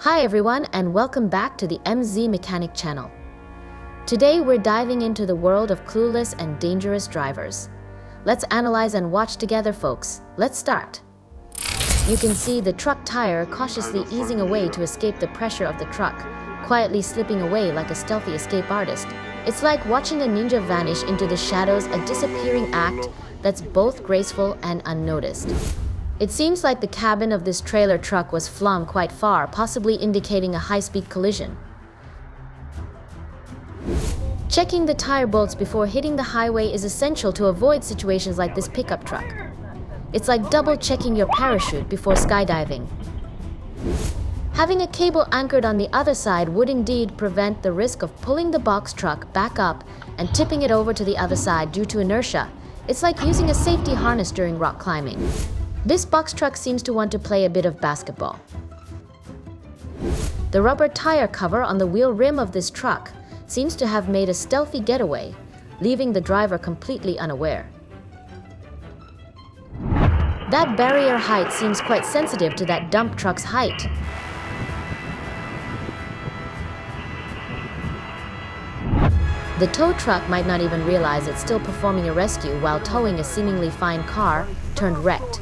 Hi everyone, and welcome back to the MZ Mechanic channel. Today we're diving into the world of clueless and dangerous drivers. Let's analyze and watch together, folks. Let's start. You can see the truck tire cautiously easing away to escape the pressure of the truck, quietly slipping away like a stealthy escape artist. It's like watching a ninja vanish into the shadows, a disappearing act that's both graceful and unnoticed. It seems like the cabin of this trailer truck was flung quite far, possibly indicating a high-speed collision. Checking the tire bolts before hitting the highway is essential to avoid situations like this pickup truck. It's like double-checking your parachute before skydiving. Having a cable anchored on the other side would indeed prevent the risk of pulling the box truck back up and tipping it over to the other side due to inertia. It's like using a safety harness during rock climbing. This box truck seems to want to play a bit of basketball. The rubber tire cover on the wheel rim of this truck seems to have made a stealthy getaway, leaving the driver completely unaware. That barrier height seems quite sensitive to that dump truck's height. The tow truck might not even realize it's still performing a rescue while towing a seemingly fine car turned wrecked.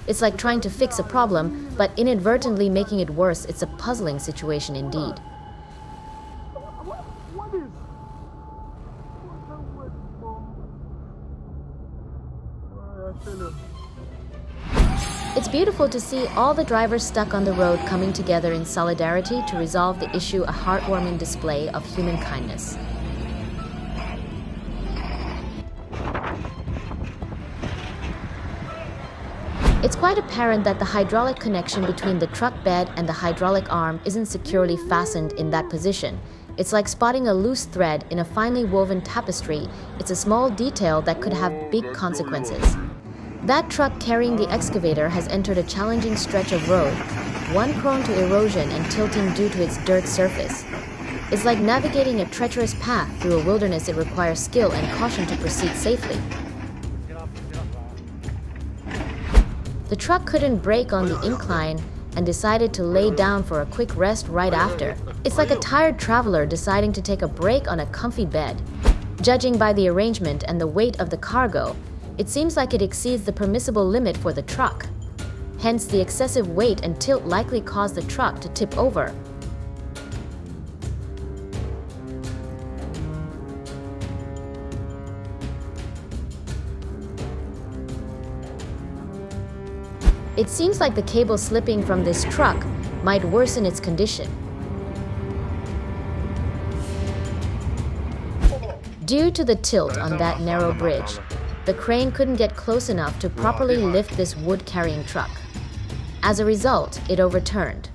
It's like trying to fix a problem, but inadvertently making it worse. It's a puzzling situation indeed. It's beautiful to see all the drivers stuck on the road coming together in solidarity to resolve the issue, a heartwarming display of human kindness. It's quite apparent that the hydraulic connection between the truck bed and the hydraulic arm isn't securely fastened in that position. It's like spotting a loose thread in a finely woven tapestry. It's a small detail that could have big consequences. That truck carrying the excavator has entered a challenging stretch of road, one prone to erosion and tilting due to its dirt surface. It's like navigating a treacherous path through a wilderness. It requires skill and caution to proceed safely. The truck couldn't brake on the incline and decided to lay down for a quick rest right after. It's like a tired traveler deciding to take a break on a comfy bed. Judging by the arrangement and the weight of the cargo, it seems like it exceeds the permissible limit for the truck. Hence, the excessive weight and tilt likely caused the truck to tip over. It seems like the cable slipping from this truck might worsen its condition. Due to the tilt on that narrow bridge, the crane couldn't get close enough to properly lift this wood-carrying truck. As a result, it overturned.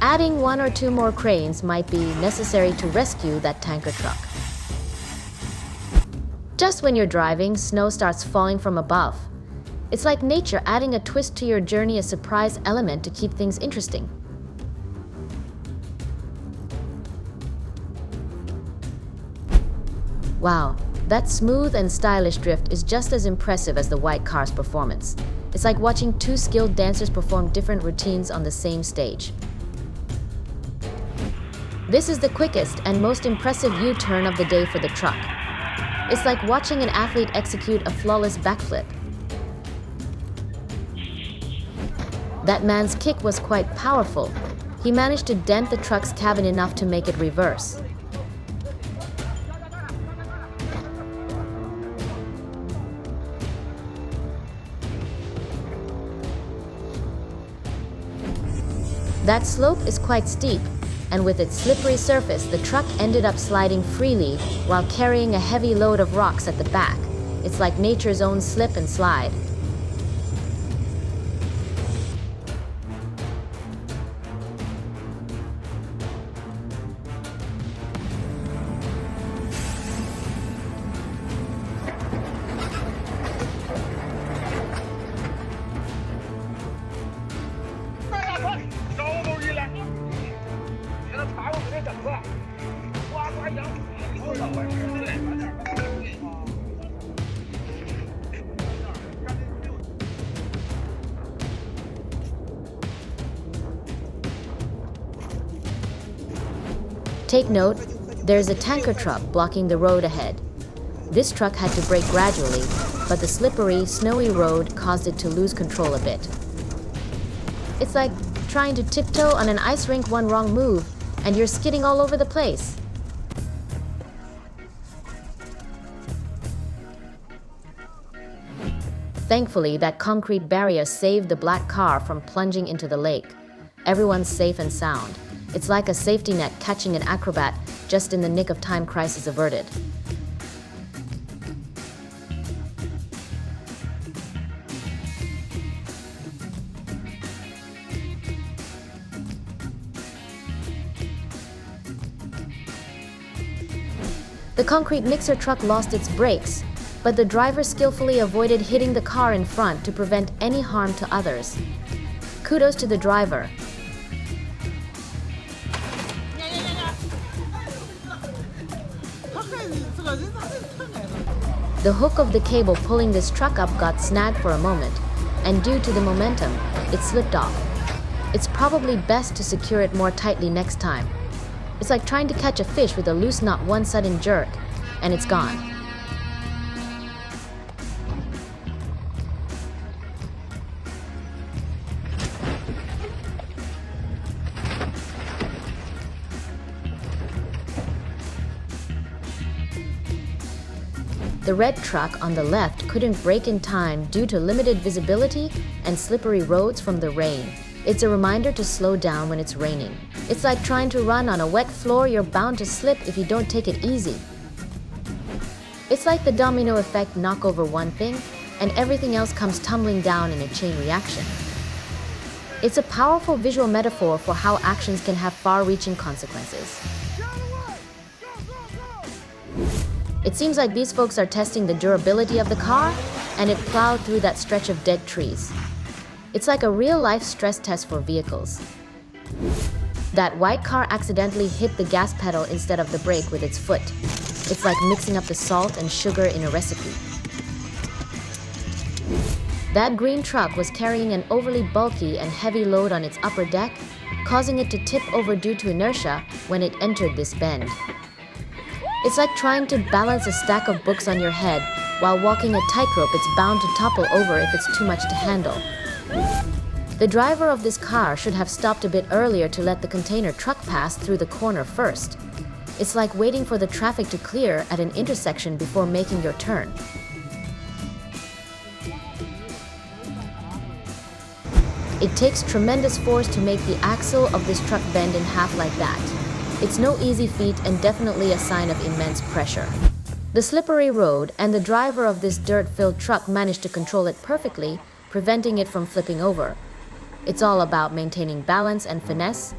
Adding one or two more cranes might be necessary to rescue that tanker truck. Just when you're driving, snow starts falling from above. It's like nature adding a twist to your journey, a surprise element to keep things interesting. Wow, that smooth and stylish drift is just as impressive as the white car's performance. It's like watching two skilled dancers perform different routines on the same stage. This is the quickest and most impressive U-turn of the day for the truck. It's like watching an athlete execute a flawless backflip. That man's kick was quite powerful. He managed to dent the truck's cabin enough to make it reverse. That slope is quite steep, and with its slippery surface, the truck ended up sliding freely while carrying a heavy load of rocks at the back. It's like nature's own slip and slide. Take note, there's a tanker truck blocking the road ahead. This truck had to brake gradually, but the slippery, snowy road caused it to lose control a bit. It's like trying to tiptoe on an ice rink, one wrong move, and you're skidding all over the place. Thankfully, that concrete barrier saved the black car from plunging into the lake. Everyone's safe and sound. It's like a safety net catching an acrobat just in the nick of time, crisis averted. The concrete mixer truck lost its brakes, but the driver skillfully avoided hitting the car in front to prevent any harm to others. Kudos to the driver. The hook of the cable pulling this truck up got snagged for a moment, and due to the momentum, it slipped off. It's probably best to secure it more tightly next time. It's like trying to catch a fish with a loose knot, one sudden jerk, and it's gone. The red truck on the left couldn't brake in time due to limited visibility and slippery roads from the rain. It's a reminder to slow down when it's raining. It's like trying to run on a wet floor, you're bound to slip if you don't take it easy. It's like the domino effect, knock over one thing, and everything else comes tumbling down in a chain reaction. It's a powerful visual metaphor for how actions can have far-reaching consequences. It seems like these folks are testing the durability of the car, and it plowed through that stretch of dead trees. It's like a real-life stress test for vehicles. That white car accidentally hit the gas pedal instead of the brake with its foot. It's like mixing up the salt and sugar in a recipe. That green truck was carrying an overly bulky and heavy load on its upper deck, causing it to tip over due to inertia when it entered this bend. It's like trying to balance a stack of books on your head while walking a tightrope. It's bound to topple over if it's too much to handle. The driver of this car should have stopped a bit earlier to let the container truck pass through the corner first. It's like waiting for the traffic to clear at an intersection before making your turn. It takes tremendous force to make the axle of this truck bend in half like that. It's no easy feat and definitely a sign of immense pressure. The slippery road and the driver of this dirt-filled truck managed to control it perfectly, preventing it from flipping over. It's all about maintaining balance and finesse.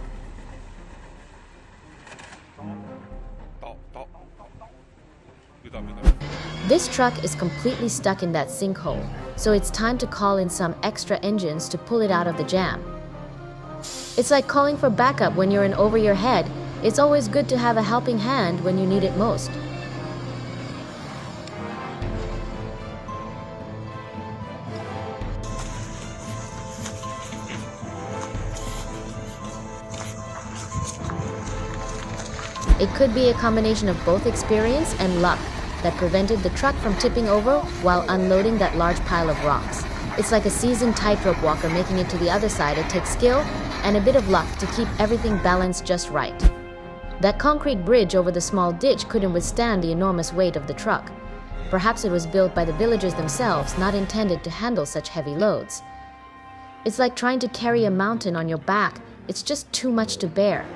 This truck is completely stuck in that sinkhole, so it's time to call in some extra engines to pull it out of the jam. It's like calling for backup when you're in over your head. It's always good to have a helping hand when you need it most. It could be a combination of both experience and luck that prevented the truck from tipping over while unloading that large pile of rocks. It's like a seasoned tightrope walker making it to the other side. It takes skill and a bit of luck to keep everything balanced just right. That concrete bridge over the small ditch couldn't withstand the enormous weight of the truck. Perhaps it was built by the villagers themselves, not intended to handle such heavy loads. It's like trying to carry a mountain on your back. It's just too much to bear.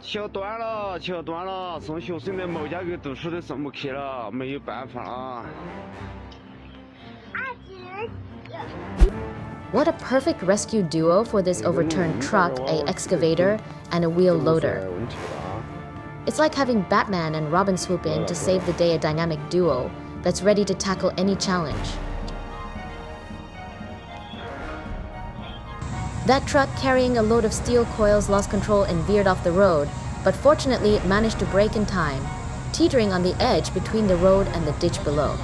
桥断了，桥断了，送学生的某家给读书的送不去了，没有办法了。 What a perfect rescue duo for this overturned truck, a excavator, and a wheel loader. It's like having Batman and Robin swoop in to save the day, a dynamic duo that's ready to tackle any challenge. That truck carrying a load of steel coils lost control and veered off the road, but fortunately it managed to brake in time, teetering on the edge between the road and the ditch below.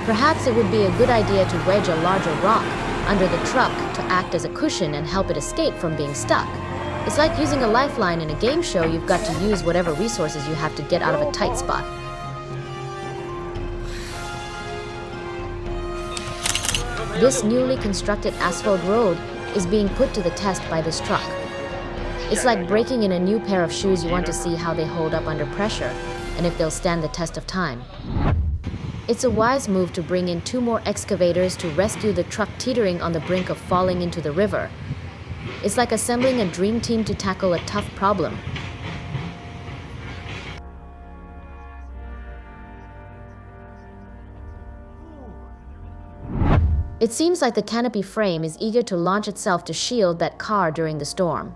Perhaps it would be a good idea to wedge a larger rock under the truck to act as a cushion and help it escape from being stuck. It's like using a lifeline in a game show. You've got to use whatever resources you have to get out of a tight spot. This newly constructed asphalt road is being put to the test by this truck. It's like breaking in a new pair of shoes. You want to see how they hold up under pressure and if they'll stand the test of time. It's a wise move to bring in 2 more excavators to rescue the truck teetering on the brink of falling into the river. It's like assembling a dream team to tackle a tough problem. It seems like the canopy frame is eager to launch itself to shield that car during the storm.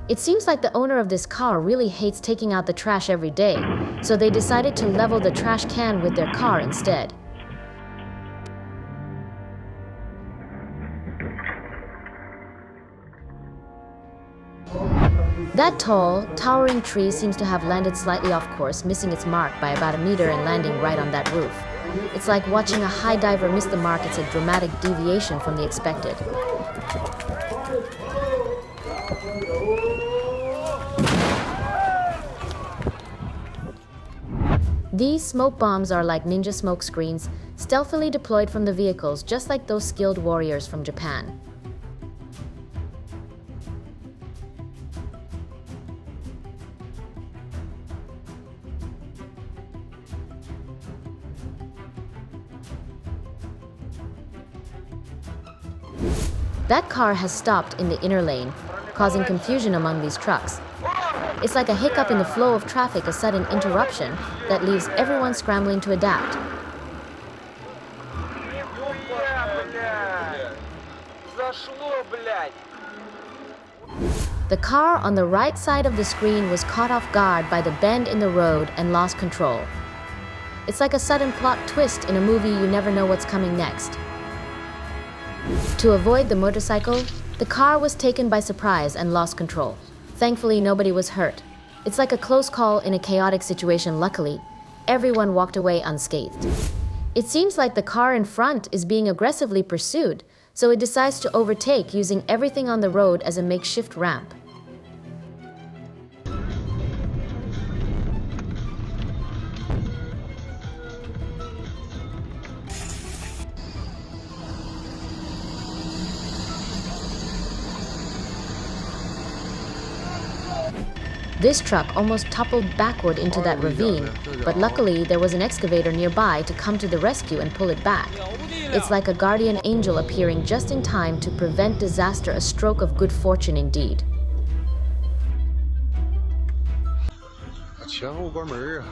It seems like the owner of this car really hates taking out the trash every day, so they decided to level the trash can with their car instead. That tall, towering tree seems to have landed slightly off course, missing its mark by about a meter and landing right on that roof. It's like watching a high diver miss the mark. It's a dramatic deviation from the expected. These smoke bombs are like ninja smoke screens, stealthily deployed from the vehicles, just like those skilled warriors from Japan. That car has stopped in the inner lane, causing confusion among these trucks. It's like a hiccup in the flow of traffic, a sudden interruption that leaves everyone scrambling to adapt. The car on the right side of the screen was caught off guard by the bend in the road and lost control. It's like a sudden plot twist in a movie. You never know what's coming next. To avoid the motorcycle, the car was taken by surprise and lost control. Thankfully, nobody was hurt. It's like a close call in a chaotic situation. Luckily, everyone walked away unscathed. It seems like the car in front is being aggressively pursued, so it decides to overtake, using everything on the road as a makeshift ramp. This truck almost toppled backward into that ravine, but luckily there was an excavator nearby to come to the rescue and pull it back. It's like a guardian angel appearing just in time to prevent disaster, a stroke of good fortune indeed. 前后关门啊！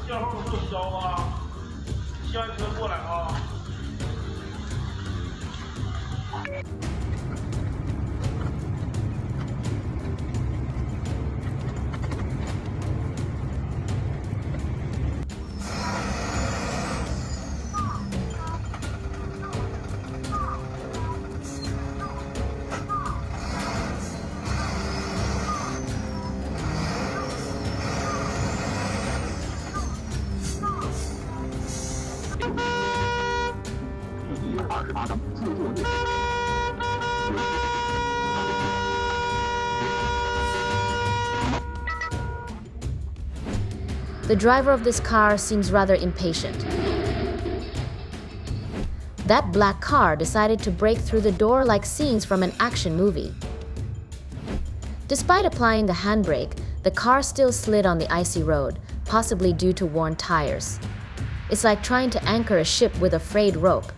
信号不消啊！下车过来啊！ The driver of this car seems rather impatient. That black car decided to break through the door like scenes from an action movie. Despite applying the handbrake, the car still slid on the icy road, possibly due to worn tires. It's like trying to anchor a ship with a frayed rope.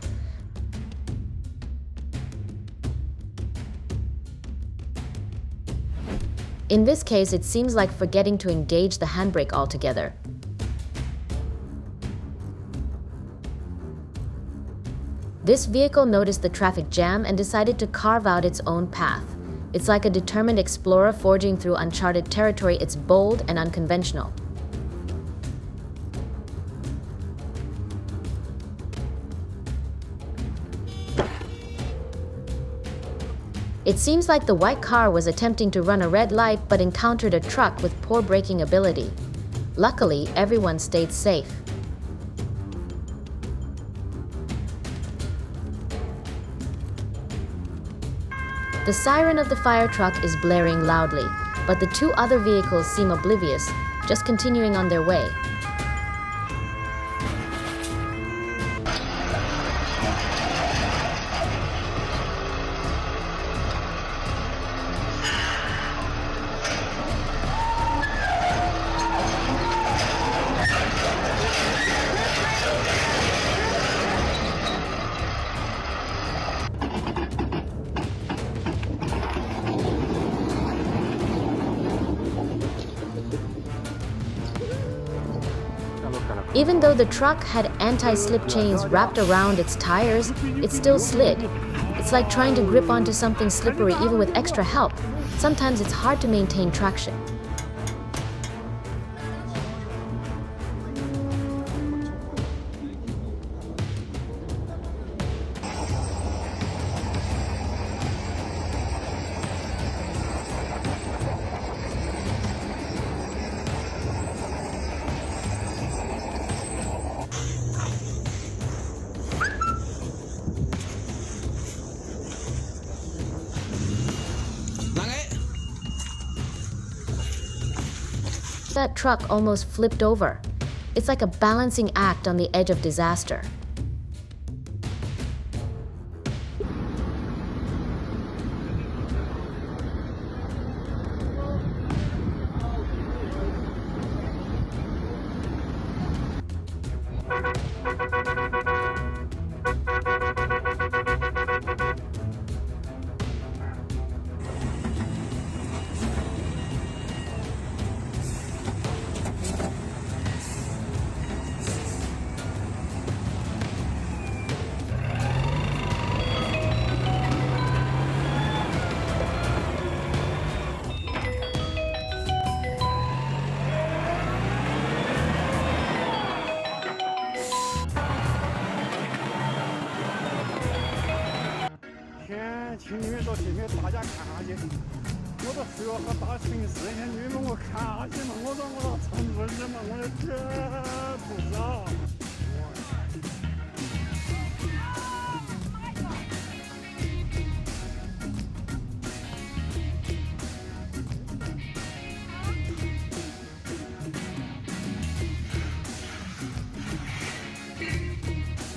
In this case, it seems like forgetting to engage the handbrake altogether. This vehicle noticed the traffic jam and decided to carve out its own path. It's like a determined explorer forging through uncharted territory. It's bold and unconventional. It seems like the white car was attempting to run a red light but encountered a truck with poor braking ability. Luckily, everyone stayed safe. The siren of the fire truck is blaring loudly, but the two other vehicles seem oblivious, just continuing on their way. Even though the truck had anti-slip chains wrapped around its tires, it still slid. It's like trying to grip onto something slippery even with extra help. Sometimes it's hard to maintain traction. That truck almost flipped over. It's like a balancing act on the edge of disaster.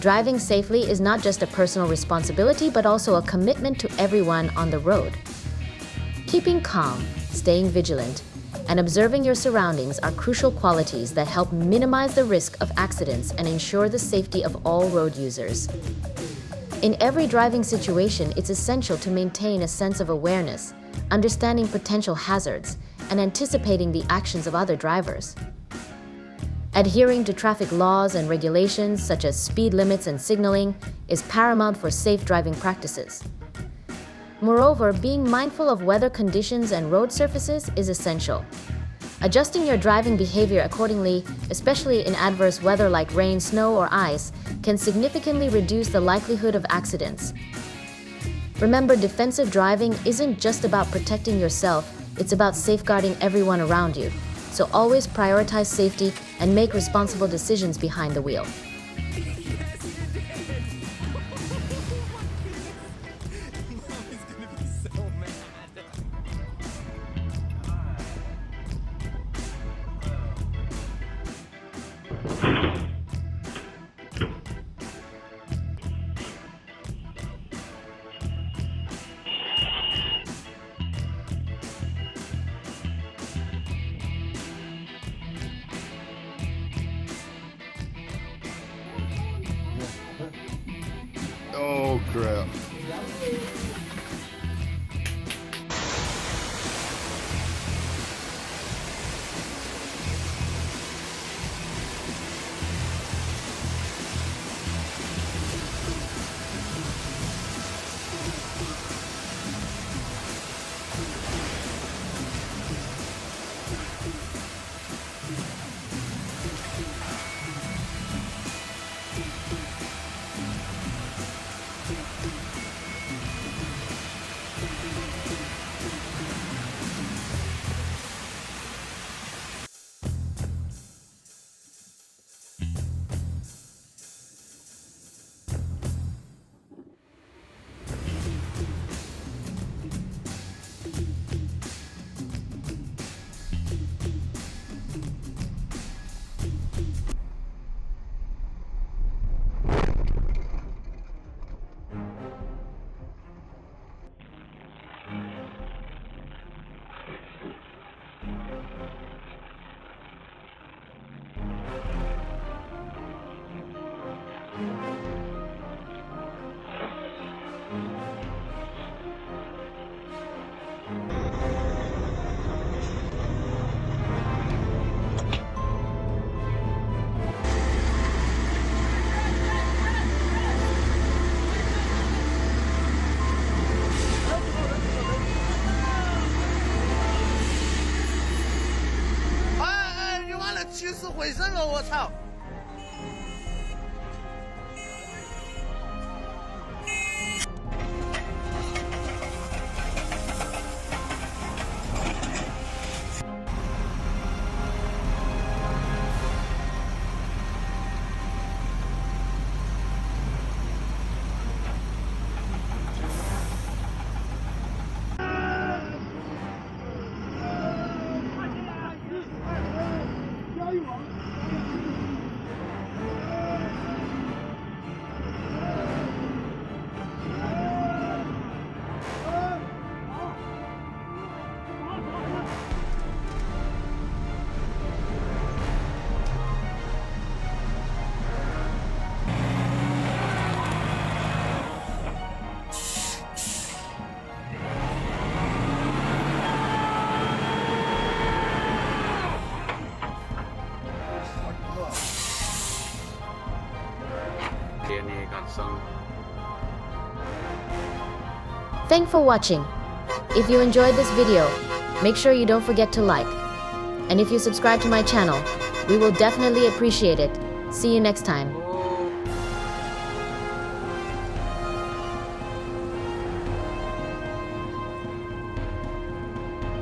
Driving safely is not just a personal responsibility, but also a commitment to everyone on the road. Keeping calm, staying vigilant, and observing your surroundings are crucial qualities that help minimize the risk of accidents and ensure the safety of all road users. In every driving situation, it's essential to maintain a sense of awareness, understanding potential hazards, and anticipating the actions of other drivers. Adhering to traffic laws and regulations such as speed limits and signaling is paramount for safe driving practices. Moreover, being mindful of weather conditions and road surfaces is essential. Adjusting your driving behavior accordingly, especially in adverse weather like rain, snow, or ice, can significantly reduce the likelihood of accidents. Remember, defensive driving isn't just about protecting yourself, it's about safeguarding everyone around you. So always prioritize safety and make responsible decisions behind the wheel. Oh crap. 起死回生了，我操！Thanks for watching. If you enjoyed this video, make sure you don't forget to like. And if you subscribe to my channel, we will definitely appreciate it. See you next time.